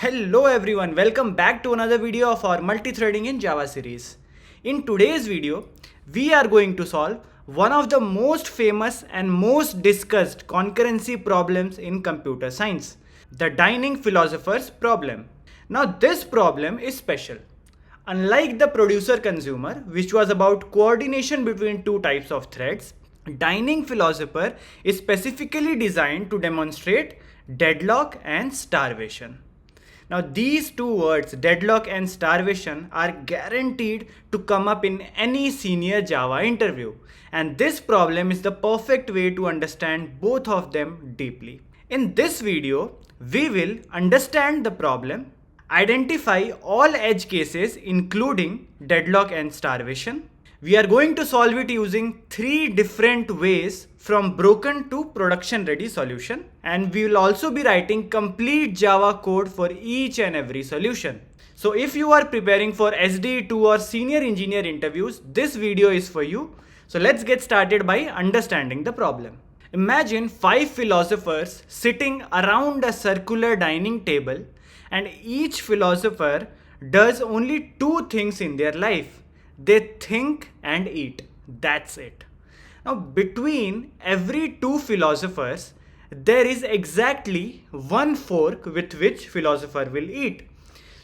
Hello everyone, welcome back to another video of our multi-threading in Java series. In today's video, we are going to solve one of the most famous and most discussed concurrency problems in computer science, the Dining Philosophers Problem. Now this problem is special. Unlike the producer-consumer, which was about coordination between two types of threads, Dining Philosopher is specifically designed to demonstrate deadlock and starvation. Now these two words, deadlock and starvation, are guaranteed to come up in any senior Java interview. And this problem is the perfect way to understand both of them deeply. In this video, we will understand the problem, identify all edge cases including deadlock and starvation. We are going to solve it using three different ways from broken to production ready solution, and we will also be writing complete Java code for each and every solution. So if you are preparing for SDE2 or Senior Engineer interviews, this video is for you. So let's get started by understanding the problem. Imagine 5 philosophers sitting around a circular dining table, and each philosopher does only two things in their life. They think and eat. That's it. Now, between every two philosophers, there is exactly one fork with which philosopher will eat.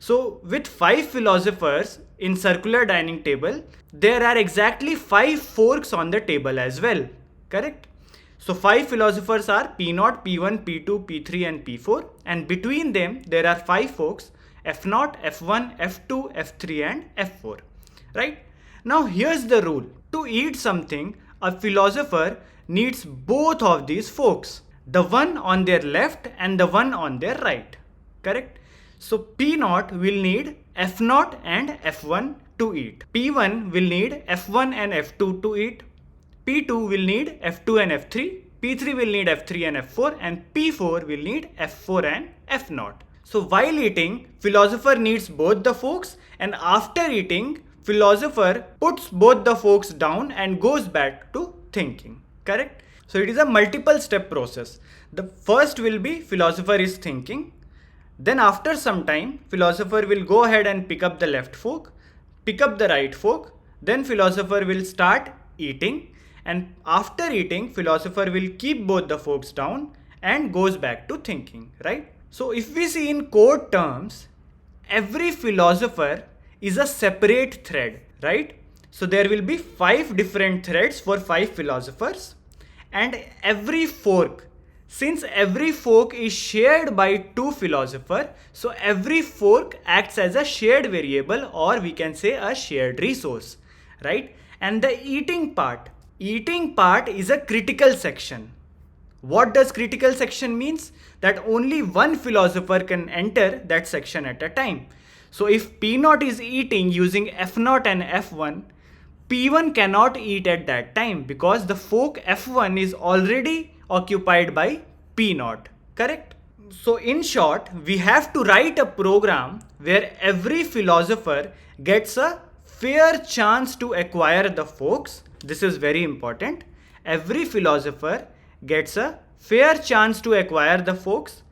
So, with 5 philosophers in circular dining table, there are exactly 5 forks on the table as well. Correct? So, 5 philosophers are P0, P1, P2, P3 and P4, and between them there are 5 forks F0, F1, F2, F3 and F4. Right? Now here's the rule. To eat something, a philosopher needs both of these forks, the one on their left and the one on their right. Correct? So P0 will need F0 and F1 to eat. P1 will need F1 and F2 to eat. P2 will need F2 and F3. P3 will need F3 and F4, and P4 will need F4 and F0. So while eating, philosopher needs both the forks, and after eating, philosopher puts both the forks down and goes back to thinking. Correct? So it is a multiple step process. The first will be philosopher is thinking. Then after some time, philosopher will go ahead and pick up the left fork, pick up the right fork. Then philosopher will start eating. And after eating, philosopher will keep both the forks down and goes back to thinking. Right? So if we see in code terms, every philosopher is a separate thread, right? So there will be 5 different threads for 5 philosophers, and every fork, since every fork is shared by 2 philosophers, so every fork acts as a shared variable, or we can say a shared resource, right? And the eating part is a critical section. What does critical section means? That only one philosopher can enter that section at a time. So if P0 is eating using F0 and F1, P1 cannot eat at that time because the fork F1 is already occupied by P0. Correct? So in short, we have to write a program where every philosopher gets a fair chance to acquire the forks. This is very important. Every philosopher gets a fair chance to acquire the forks,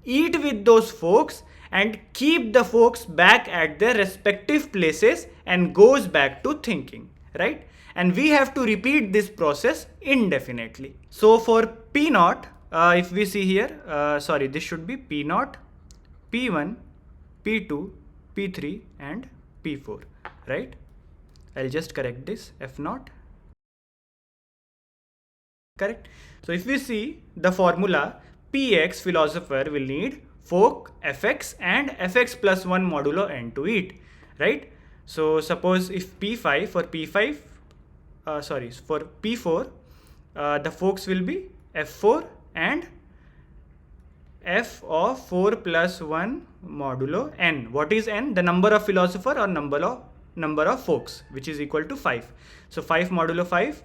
eat with those forks, and keep the forks back at their respective places and goes back to thinking, right? And we have to repeat this process indefinitely. So for P0, if we see here, this should be P0, P1, P2, P3 and P4, right? I'll just correct this, F0. Correct? So if we see the formula, Px philosopher will need fork fx and fx plus 1 modulo n to eat, right? So suppose if P5 for P5, for P4, the forks will be F4 and f of 4 plus 1 modulo n. What is n? The number of philosopher or number of forks, which is equal to 5. So 5 modulo 5,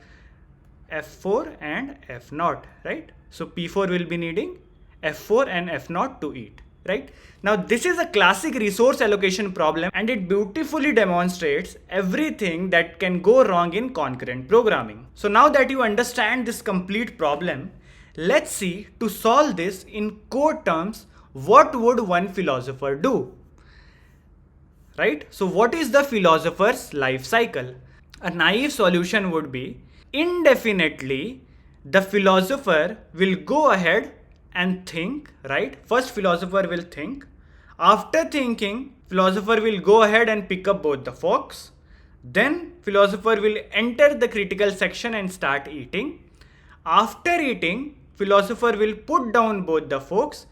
F4 and F0, right? So P4 will be needing F4 and F0 to eat, right? Now this is a classic resource allocation problem, and it beautifully demonstrates everything that can go wrong in concurrent programming. So now that you understand this complete problem, let's see to solve this in code terms what would one philosopher do? Right? So what is the philosopher's life cycle? A naive solution would be indefinitely the philosopher will go ahead and think, right? First philosopher will think. After thinking, philosopher will go ahead and pick up both the forks. Then philosopher will enter the critical section and start eating. After eating, philosopher will put down both the forks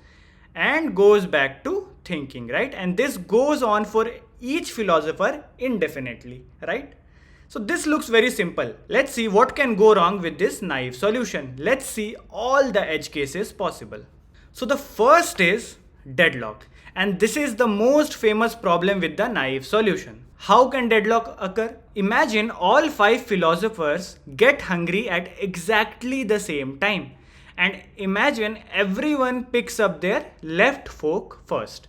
and goes back to thinking, right? And this goes on for each philosopher indefinitely, right? So this looks very simple. Let's see what can go wrong with this naive solution. Let's see all the edge cases possible. So the first is deadlock. And this is the most famous problem with the naive solution. How can deadlock occur? Imagine all 5 philosophers get hungry at exactly the same time. And imagine everyone picks up their left fork first.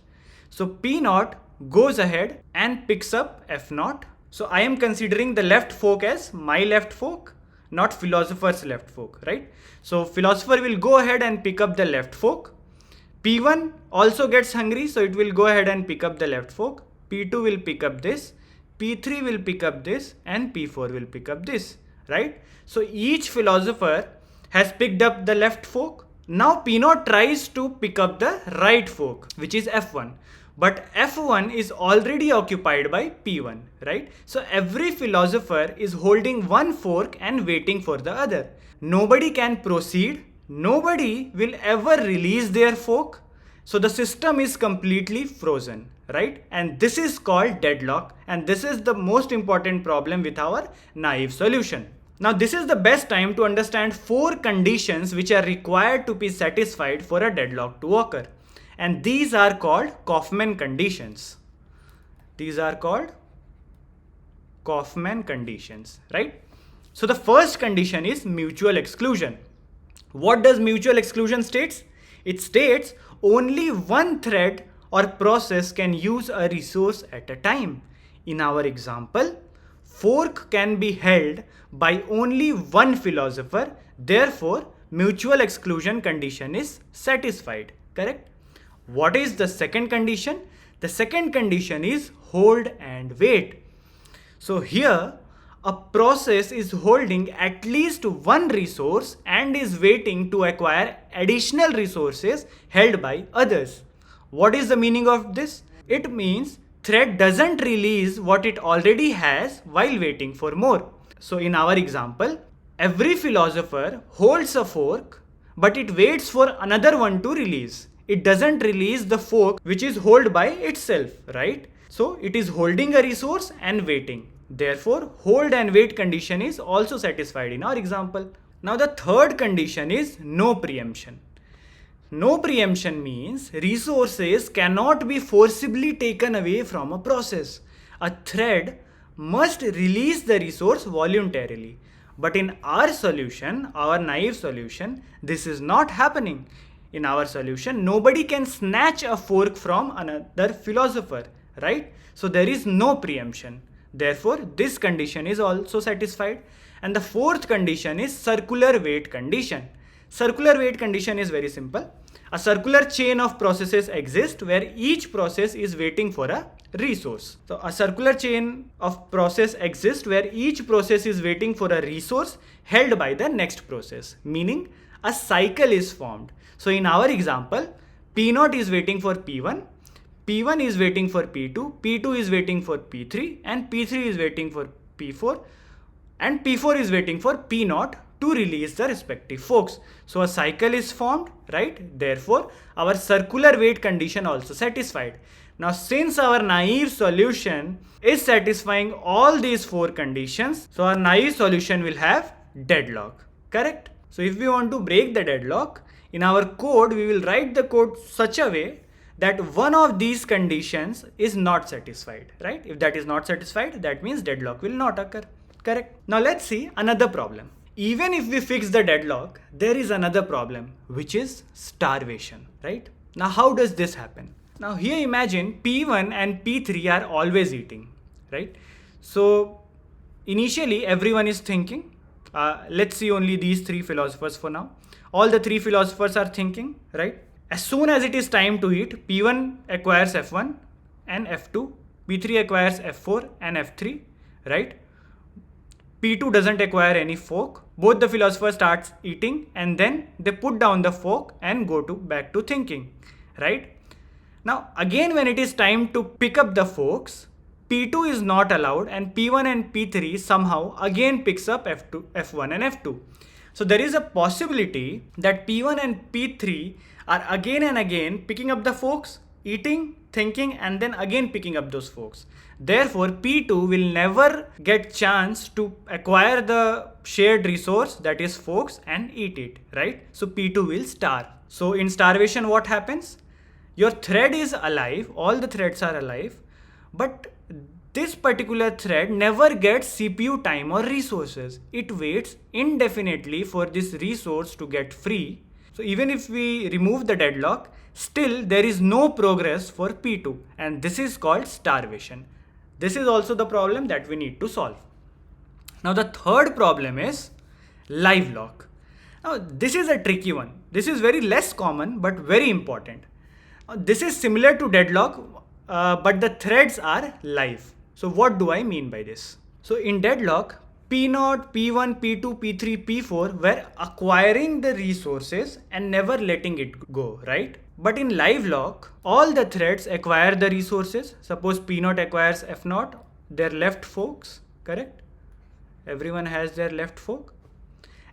So P0 goes ahead and picks up F0. So I am considering the left fork as my left fork, not philosopher's left fork, right? So philosopher will go ahead and pick up the left fork. P1 also gets hungry, so it will go ahead and pick up the left fork. P2 will pick up this, P3 will pick up this, and P4 will pick up this, right? So each philosopher has picked up the left fork. Now P0 tries to pick up the right fork, which is F1. But F1 is already occupied by P1, right? So every philosopher is holding one fork and waiting for the other. Nobody can proceed. Nobody will ever release their fork. So the system is completely frozen, right? And this is called deadlock. And this is the most important problem with our naive solution. Now this is the best time to understand 4 conditions which are required to be satisfied for a deadlock to occur. And these are called Coffman conditions. These are called Coffman conditions, right? So the first condition is mutual exclusion. What does mutual exclusion states? It states only one thread or process can use a resource at a time. In our example, fork can be held by only one philosopher. Therefore, mutual exclusion condition is satisfied, correct? What is the second condition? The second condition is hold and wait. So here a process is holding at least one resource and is waiting to acquire additional resources held by others. What is the meaning of this? It means thread doesn't release what it already has while waiting for more. So in our example, every philosopher holds a fork, but it waits for another one to release. It doesn't release the fork which is held by itself, right? So it is holding a resource and waiting. Therefore, hold and wait condition is also satisfied in our example. Now the third condition is no preemption. No preemption means resources cannot be forcibly taken away from a process. A thread must release the resource voluntarily. But in our solution, our naive solution, this is not happening. In our solution, nobody can snatch a fork from another philosopher, right? So there is no preemption. Therefore, this condition is also satisfied. And the fourth condition is circular wait condition. Circular wait condition is very simple. A circular chain of processes exists where each process is waiting for a resource. So a circular chain of process exists where each process is waiting for a resource held by the next process, meaning a cycle is formed. So in our example, P0 is waiting for P1, P1 is waiting for P2, P2 is waiting for P3, and P3 is waiting for P4, and P4 is waiting for P0 to release the respective forks. So a cycle is formed, right? Therefore, our circular wait condition also satisfied. Now, since our naive solution is satisfying all these 4 conditions, so our naive solution will have deadlock, correct? So if we want to break the deadlock, in our code, we will write the code such a way that one of these conditions is not satisfied, right? If that is not satisfied, that means deadlock will not occur, correct? Now let's see another problem. Even if we fix the deadlock, there is another problem, which is starvation, right? Now how does this happen? Now here imagine P1 and P3 are always eating, right? So initially everyone is thinking, let's see only these 3 philosophers for now. All the 3 philosophers are thinking, right? As soon as it is time to eat, P1 acquires F1 and F2, P3 acquires F4 and F3, right? P2 doesn't acquire any fork. Both the philosophers starts eating and then they put down the fork and go back to thinking, right? Now again when it is time to pick up the forks, P2 is not allowed and P1 and P3 somehow again picks up F2, F1 and F2. So there is a possibility that P1 and P3 are again and again picking up the forks, eating, thinking, and then again picking up those forks. Therefore, P2 will never get chance to acquire the shared resource, that is forks, and eat it, right? So P2 will starve. So in starvation, what happens? Your thread is alive, all the threads are alive, but this particular thread never gets CPU time or resources. It waits indefinitely for this resource to get free. So even if we remove the deadlock, still there is no progress for P2, and this is called starvation. This is also the problem that we need to solve. Now the third problem is livelock. Now this is a tricky one. This is very less common but very important. This is similar to deadlock, but the threads are live. So what do I mean by this? So in deadlock, P0, P1, P2, P3, P4 were acquiring the resources and never letting it go, right? But in livelock, all the threads acquire the resources. Suppose P0 acquires F0, their left forks, correct? Everyone has their left fork.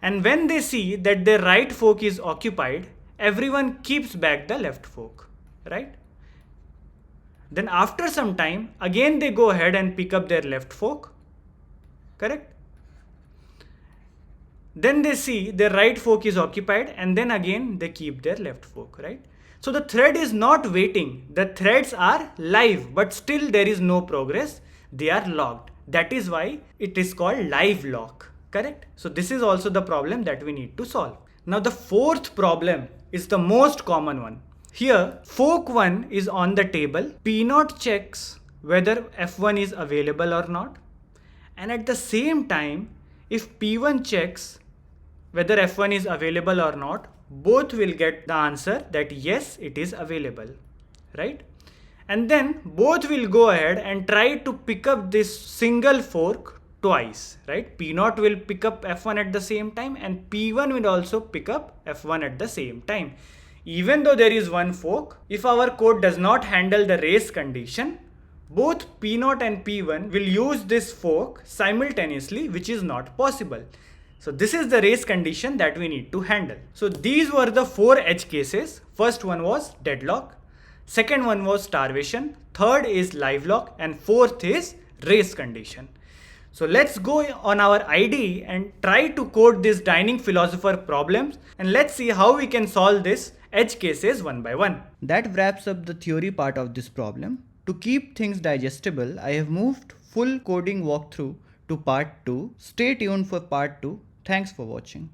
And when they see that their right fork is occupied, everyone keeps back the left fork, right? Then after some time, again they go ahead and pick up their left fork, correct? Then they see their right fork is occupied and then again they keep their left fork, right? So the thread is not waiting. The threads are live, but still there is no progress. They are locked. That is why it is called livelock, correct? So this is also the problem that we need to solve. Now the fourth problem is the most common one. Here, fork 1 is on the table. P0 checks whether F1 is available or not. And at the same time, if P1 checks whether F1 is available or not, both will get the answer that yes, it is available, right? And then both will go ahead and try to pick up this single fork twice, right? P0 will pick up F1 at the same time and P1 will also pick up F1 at the same time. Even though there is one fork, if our code does not handle the race condition, both P0 and P1 will use this fork simultaneously, which is not possible. So this is the race condition that we need to handle. So these were the 4 edge cases. First one was deadlock. Second one was starvation. Third is livelock. And fourth is race condition. So let's go on our IDE and try to code this Dining Philosopher problems. And let's see how we can solve this edge cases one by one. That wraps up the theory part of this problem. To keep things digestible, I have moved full coding walkthrough to part 2. Stay tuned for part 2. Thanks for watching.